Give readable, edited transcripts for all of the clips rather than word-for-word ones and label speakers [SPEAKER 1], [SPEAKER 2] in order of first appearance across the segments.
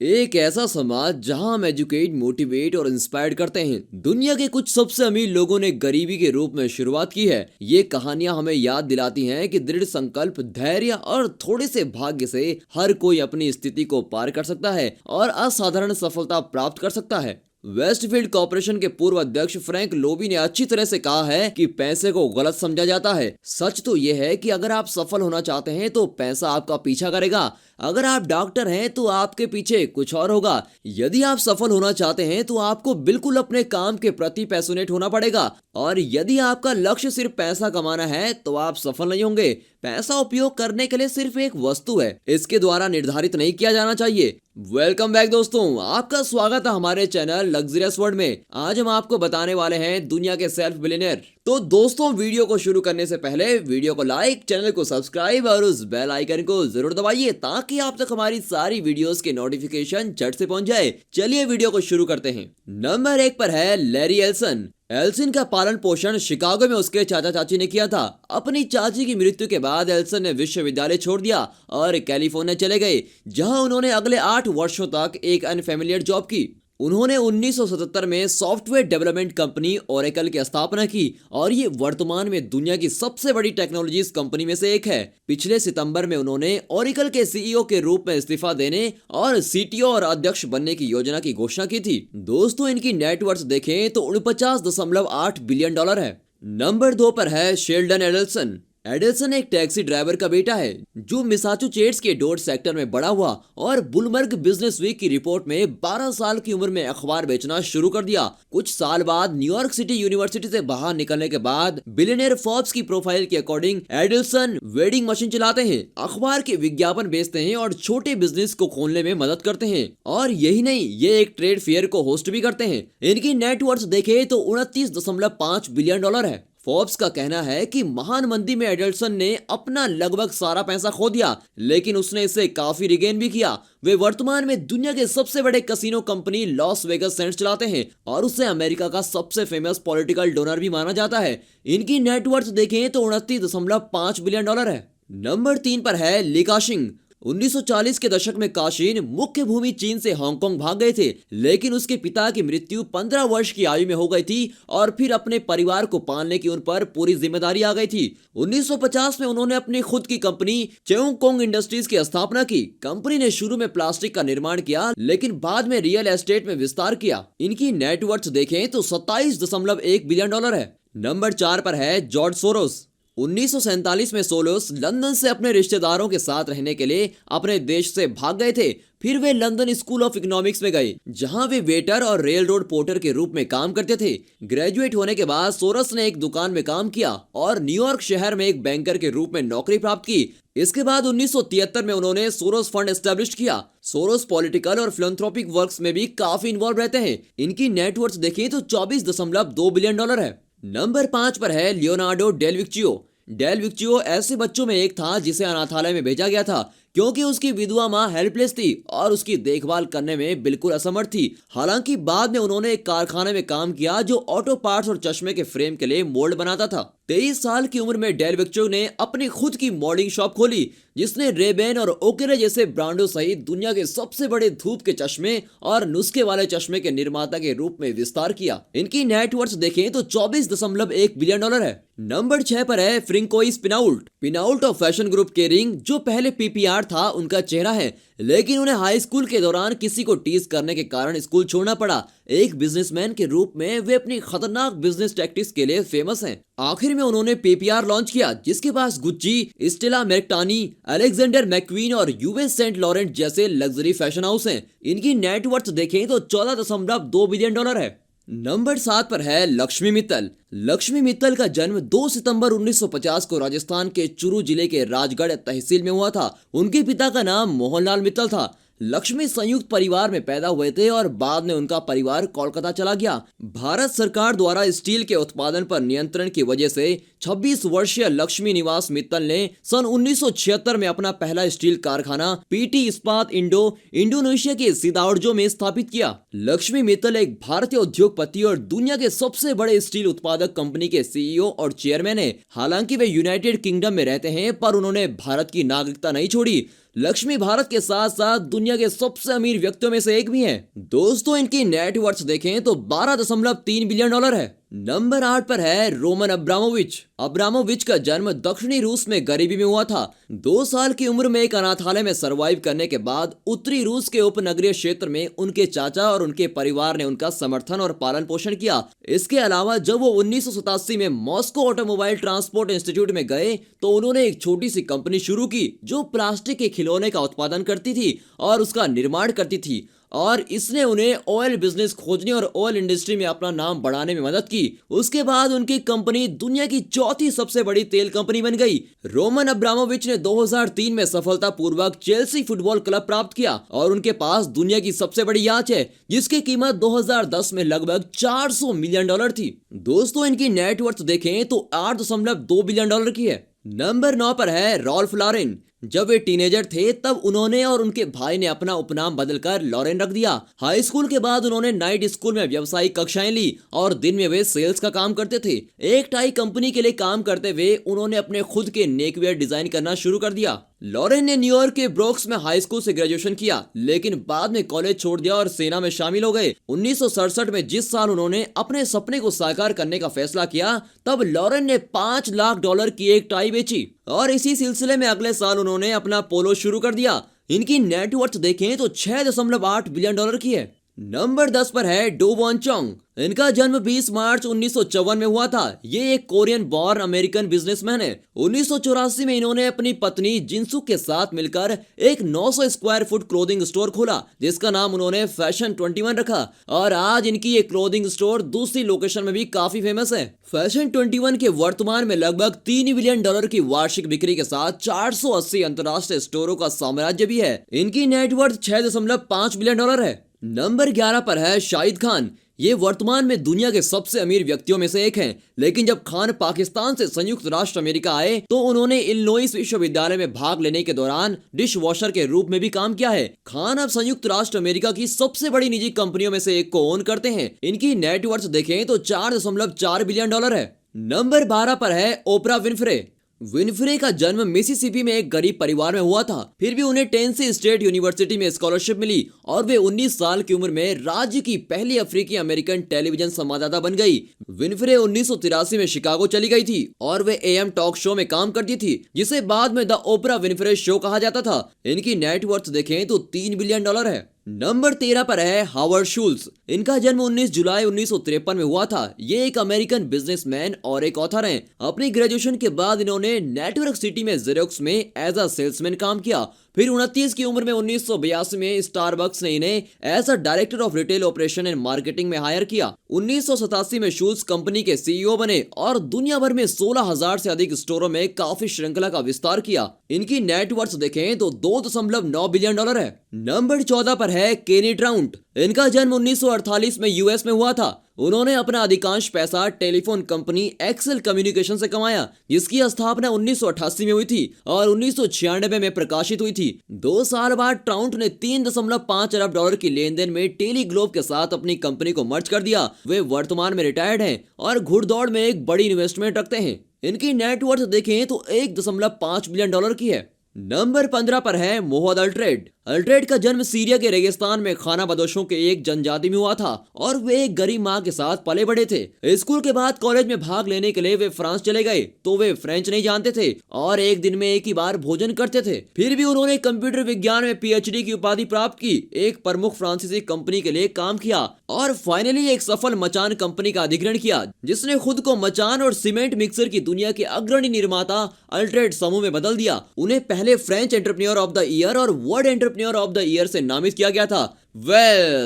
[SPEAKER 1] एक ऐसा समाज जहां हम एजुकेट, मोटिवेट और इंस्पायर करते हैं। दुनिया के कुछ सबसे अमीर लोगों ने गरीबी के रूप में शुरुआत की है। ये कहानियां हमें याद दिलाती हैं कि दृढ़ संकल्प, धैर्य और थोड़े से भाग्य से हर कोई अपनी स्थिति को पार कर सकता है और असाधारण सफलता प्राप्त कर सकता है। वेस्टफील्ड कॉर्पोरेशन के पूर्व अध्यक्ष फ्रैंक लोबी ने अच्छी तरह से कहा है कि पैसे को गलत समझा जाता है। सच तो यह है कि अगर आप सफल होना चाहते हैं तो पैसा आपका पीछा करेगा। अगर आप डॉक्टर हैं तो आपके पीछे कुछ और होगा। यदि आप सफल होना चाहते हैं तो आपको बिल्कुल अपने काम के प्रति पैशनेट होना पड़ेगा। और यदि आपका लक्ष्य सिर्फ पैसा कमाना है तो आप सफल नहीं होंगे। पैसा उपयोग करने के लिए सिर्फ एक वस्तु है, इसके द्वारा निर्धारित नहीं किया जाना चाहिए। वेलकम बैक दोस्तों, आपका स्वागत है हमारे चैनल लग्जरियस वर्ल्ड में। आज हम आपको बताने वाले हैं दुनिया के सेल्फ बिलियनियर। तो दोस्तों, वीडियो को शुरू करने से पहले वीडियो को लाइक, चैनल को सब्सक्राइब और उस बेल आइकन को जरूर दबाइए ताकि आप तक हमारी सारी वीडियोस के नोटिफिकेशन झट से पहुंच जाए। चलिए वीडियो को शुरू करते हैं। नंबर 1 पर है लैरी एल्सन। एल्सन का पालन पोषण शिकागो में उसके चाचा चाची ने किया था। अपनी चाची की मृत्यु के बाद एल्सन ने विश्वविद्यालय छोड़ दिया और कैलिफोर्निया चले गए, जहां उन्होंने अगले 8 वर्षों तक एक अनफेमिलियर जॉब की। उन्होंने 1977 में सॉफ्टवेयर डेवलपमेंट कंपनी ओरेकल की स्थापना की और ये वर्तमान में दुनिया की सबसे बड़ी टेक्नोलॉजीज कंपनी में से एक है। पिछले सितंबर में उन्होंने ओरेकल के सीईओ के रूप में इस्तीफा देने और सीटीओ और अध्यक्ष बनने की योजना की घोषणा की थी। दोस्तों, इनकी नेटवर्थ देखें तो 49.8 बिलियन डॉलर है। नंबर 2 पर है शेल्डन एडल्सन। एडल्सन एक टैक्सी ड्राइवर का बेटा है जो मैसाचुसेट्स के डोर सेक्टर में बड़ा हुआ और बुलमर्ग बिजनेस वीक की रिपोर्ट में 12 साल की उम्र में अखबार बेचना शुरू कर दिया। कुछ साल बाद न्यूयॉर्क सिटी यूनिवर्सिटी से बाहर निकलने के बाद बिलियनियर फोर्ब्स की प्रोफाइल के अकॉर्डिंग एडल्सन वेडिंग मशीन चलाते हैं, अखबार के विज्ञापन बेचते हैं और छोटे बिजनेस को खोलने में मदद करते हैं। और यही नहीं, ये एक ट्रेड फेयर को होस्ट भी करते हैं। इनकी नेटवर्थ देखे तो 29.5 बिलियन डॉलर है। फोर्ब्स का कहना है कि महान मंदी में एडल्सन ने अपना लगभग सारा पैसा खो दिया, लेकिन उसने इसे काफी रिगेन भी किया। वे वर्तमान में दुनिया के सबसे बड़े casino company Las Vegas Sands चलाते हैं और उसे अमेरिका का सबसे फेमस पॉलिटिकल डोनर भी माना जाता है। इनकी नेटवर्थ देखें तो 29.5 बिलियन डॉलर है। नंबर 3 पर है ली का-शिंग। 1940 के दशक में काशिन मुख्य भूमि चीन से हांगकांग भाग गए थे, लेकिन उसके पिता की मृत्यु 15 वर्ष की आयु में हो गई थी और फिर अपने परिवार को पालने की उन पर पूरी जिम्मेदारी आ गई थी। 1950 में उन्होंने अपनी खुद की कंपनी चेउंगकोंग इंडस्ट्रीज की स्थापना की। कंपनी ने शुरू में प्लास्टिक का निर्माण किया, लेकिन बाद में रियल एस्टेट में विस्तार किया। इनकी नेटवर्थ देखें तो 27.1 बिलियन डॉलर है। नंबर 4 पर है जॉर्ज सोरोस। 1947 में सोरोस लंदन से अपने रिश्तेदारों के साथ रहने के लिए अपने देश से भाग गए थे। फिर वे लंदन स्कूल ऑफ इकोनॉमिक्स में गए, जहां वे वेटर और रेल रोड पोर्टर के रूप में काम करते थे। ग्रेजुएट होने के बाद सोरोस ने एक दुकान में काम किया और न्यूयॉर्क शहर में एक बैंकर के रूप में नौकरी प्राप्त की। इसके बाद 1973 में उन्होंने सोरोस फंड एस्टेब्लिश किया। सोरोस पॉलिटिकल और फिलैंथ्रोपिक वर्क्स में भी काफी इन्वॉल्व रहते हैं। इनकी नेटवर्थ देखें तो 24.2 बिलियन डॉलर है। नंबर 5 पर है लियोनार्डो डेल विक्चियो। डेल विक्चियो ऐसे बच्चों में एक था जिसे अनाथालय में भेजा गया था क्योंकि उसकी विधवा मां हेल्पलेस थी और उसकी देखभाल करने में बिल्कुल असमर्थ थी। हालांकि बाद में उन्होंने एक कारखाने में काम किया जो ऑटो पार्ट्स और चश्मे के फ्रेम के लिए मोल्ड बनाता था। 23 साल की उम्र में डेल विक्चियो ने अपनी खुद की मॉडलिंग शॉप खोली, जिसने रेबेन और ओकेरे जैसे ब्रांडों सहित दुनिया के सबसे बड़े धूप के चश्मे और नुस्खे वाले चश्मे के निर्माता के रूप में विस्तार किया। इनकी नेटवर्थ देखें तो 24.1 बिलियन डॉलर है। नंबर 6 पर है फ्रिंकोइस पिनाउल्ट। पिनाउल्ट और फैशन ग्रुप केरिंग, जो पहले पीपीआर था, उनका चेहरा है, लेकिन उन्हें हाई स्कूल के दौरान किसी को टीज करने के कारण स्कूल छोड़ना पड़ा। एक बिजनेसमैन के रूप में वे अपनी खतरनाक बिजनेस टैक्टिक्स के लिए फेमस हैं। आखिर में उन्होंने पीपीआर लॉन्च किया, जिसके पास गुच्ची, स्टेला मैकटानी, अलेक्जेंडर मैक्वीन और यूएस सेंट लॉरेंट जैसे लग्जरी फैशन हाउस हैं। इनकी नेटवर्थ देखें तो 14.2 बिलियन डॉलर है। नंबर 7 पर है लक्ष्मी मित्तल। लक्ष्मी मित्तल का जन्म 2 सितंबर 1950 को राजस्थान के चुरू जिले के राजगढ़ तहसील में हुआ था। उनके पिता का नाम मोहनलाल मित्तल था। लक्ष्मी संयुक्त परिवार में पैदा हुए थे और बाद में उनका परिवार कोलकाता चला गया। भारत सरकार द्वारा स्टील के उत्पादन पर नियंत्रण की वजह से 26 वर्षीय लक्ष्मी निवास मित्तल ने सन 1976 में अपना पहला स्टील कारखाना पीटी इस्पात इंडोनेशिया के सिदाओर्जो में स्थापित किया। लक्ष्मी मित्तल एक भारतीय उद्योगपति और दुनिया के सबसे बड़े स्टील उत्पादक कंपनी के सीईओ और चेयरमैन है। हालांकि वे यूनाइटेड किंगडम में रहते हैं, पर उन्होंने भारत की नागरिकता नहीं छोड़ी। लक्ष्मी भारत के साथ साथ दुनिया के सबसे अमीर व्यक्तियों में से एक भी हैं। दोस्तों इनकी नेटवर्थ देखें तो 12.3 बिलियन डॉलर है। नंबर 8 पर है रोमन अब्रामोविच। अब्रामोविच का जन्म दक्षिणी रूस में गरीबी में हुआ था। 2 साल की उम्र में एक अनाथालय में सरवाइव करने के बाद उत्तरी रूस के उपनगरीय क्षेत्र में उनके चाचा और उनके परिवार ने उनका समर्थन और पालन पोषण किया। इसके अलावा जब वो 1987 में मॉस्को ऑटोमोबाइल ट्रांसपोर्ट इंस्टीट्यूट में गए तो उन्होंने एक छोटी सी कंपनी शुरू की जो प्लास्टिक के खिलौने का उत्पादन करती थी और उसका निर्माण करती थी, और इसने उन्हें ऑयल बिजनेस खोजने और ऑयल इंडस्ट्री में अपना नाम बढ़ाने में मदद की। उसके बाद उनकी कंपनी दुनिया की चौथी सबसे बड़ी तेल कंपनी बन गई। रोमन अब्रामोविच ने 2003 में सफलतापूर्वक चेल्सी फुटबॉल क्लब प्राप्त किया और उनके पास दुनिया की सबसे बड़ी याच है जिसकी कीमत 2010 में लगभग 400 मिलियन डॉलर थी। दोस्तों इनकी नेटवर्थ देखें तो 8.2 बिलियन डॉलर की है। नंबर 9 पर है रॉल्फ लॉरेन। जब वे टीनेजर थे तब उन्होंने और उनके भाई ने अपना उपनाम बदलकर लॉरेन रख दिया। हाई स्कूल के बाद उन्होंने नाइट स्कूल में व्यावसायिक कक्षाएं ली और दिन में वे सेल्स का काम करते थे। एक टाई कंपनी के लिए काम करते हुए उन्होंने अपने खुद के नेकवेयर डिजाइन करना शुरू कर दिया। लॉरेन ने न्यूयॉर्क के ब्रोक्स में हाई स्कूल से ग्रेजुएशन किया लेकिन बाद में कॉलेज छोड़ दिया और सेना में शामिल हो गए। 1967 में जिस साल उन्होंने अपने सपने को साकार करने का फैसला किया तब लॉरेन ने $5 लाख की एक टाई बेची और इसी सिलसिले में अगले साल उन्होंने अपना पोलो शुरू कर दिया। इनकी नेटवर्थ देखें तो 6.8 बिलियन डॉलर की है। नंबर 10 पर है डो वॉन चोंग। इनका जन्म 20 मार्च 1954 में हुआ था। ये एक कोरियन बॉर्न अमेरिकन बिजनेसमैन है। 1984 में इन्होंने अपनी पत्नी जिनसुक के साथ मिलकर एक 900 स्क्वायर फुट क्लोथिंग स्टोर खोला जिसका नाम उन्होंने फैशन 21 रखा और आज इनकी ये क्लोथिंग स्टोर दूसरी लोकेशन में भी काफी फेमस है। फैशन 21 के वर्तमान में लगभग $3 बिलियन की वार्षिक बिक्री के साथ 480 अंतरराष्ट्रीय स्टोरों का साम्राज्य भी है। इनकी नेटवर्थ 6.5 बिलियन डॉलर है। नंबर 11 पर है शाहिद खान। ये वर्तमान में दुनिया के सबसे अमीर व्यक्तियों में से एक हैं, लेकिन जब खान पाकिस्तान से संयुक्त राष्ट्र अमेरिका आए तो उन्होंने इलिनॉइस विश्वविद्यालय में भाग लेने के दौरान डिश वॉशर के रूप में भी काम किया है। खान अब संयुक्त राष्ट्र अमेरिका की सबसे बड़ी निजी कंपनियों में से एक को ओन करते हैं। इनकी नेटवर्थ देखें तो 4.4 बिलियन डॉलर है। नंबर 12 पर है ओपरा विनफ्रे। विनफ्रे का जन्म मिसिसिपी में एक गरीब परिवार में हुआ था, फिर भी उन्हें टेनेसी स्टेट यूनिवर्सिटी में स्कॉलरशिप मिली और वे 19 साल की उम्र में राज्य की पहली अफ्रीकी अमेरिकन टेलीविजन संवाददाता बन गई। विनफ्रे 1983 में शिकागो चली गई थी और वे एएम टॉक शो में काम करती थी जिसे बाद में द ओपरा विनफ्रे शो कहा जाता था। इनकी नेटवर्थ देखें तो 3 बिलियन डॉलर है। नंबर 13 पर है हावर्ड शुल्स। इनका जन्म 19 जुलाई 1953 में हुआ था। ये एक अमेरिकन बिजनेसमैन और एक ऑथर हैं। अपनी ग्रेजुएशन के बाद इन्होंने नेटवर्क सिटी में जेरोक्स में एज अ सेल्समैन काम किया। फिर 29 की उम्र में 1982 में स्टारबक्स ने इन्हें as a director of retail operation and marketing में हायर किया। 1987 में शुल्स कंपनी के सीईओ बने और दुनिया भर में 16,000 से अधिक स्टोरों में काफी श्रृंखला का विस्तार किया। इनकी नेटवर्थ देखें तो 2.9 बिलियन डॉलर है। नंबर 14 पर है केनी ट्राउट। इनका जन्म 1948 में यूएस में हुआ था। उन्होंने अपना अधिकांश पैसा टेलीफोन कंपनी एक्सेल कम्युनिकेशन से कमाया जिसकी स्थापना 1988 में हुई थी और 1996 में प्रकाशित हुई थी। 2 साल बाद ट्राउट ने $3.5 अरब की लेन देन में टेली ग्लोब के साथ अपनी कंपनी को मर्ज कर दिया। वे वर्तमान में रिटायर्ड हैं और घुड़दौड़ में एक बड़ी इन्वेस्टमेंट रखते हैं। इनकी नेटवर्थ देखें तो 1.5 बिलियन डॉलर की है। नंबर 15 पर है मोहम्मद अल्ट्रेड। अल्ट्रेड का जन्म सीरिया के रेगिस्तान में खाना बदोशों के एक जनजाति में हुआ था और वे एक गरीब मां के साथ पले बड़े थे। स्कूल के बाद कॉलेज में भाग लेने के लिए वे फ्रांस चले गए तो वे फ्रेंच नहीं जानते थे और एक दिन में एक ही बार भोजन करते थे। फिर भी उन्होंने कंप्यूटर विज्ञान में पीएचडी की उपाधि प्राप्त की, एक प्रमुख फ्रांसीसी कंपनी के लिए काम किया और फाइनली एक सफल मचान कंपनी का अधिग्रहण किया जिसने खुद को मचान और सीमेंट मिक्सर की दुनिया के अग्रणी निर्माता अल्ट्रेड समूह में बदल दिया। उन्हें पहले French entrepreneur of the year और world entrepreneur of the year से नामित किया गया था।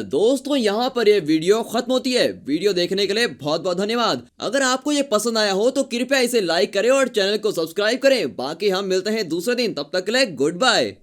[SPEAKER 1] दोस्तों यहाँ पर ये वीडियो खत्म होती है। वीडियो देखने के लिए बहुत बहुत धन्यवाद। अगर आपको ये पसंद आया हो तो कृपया इसे लाइक करें और चैनल को सब्सक्राइब करें। बाकी हम मिलते हैं दूसरे दिन, तब तक के लिए गुड बाय।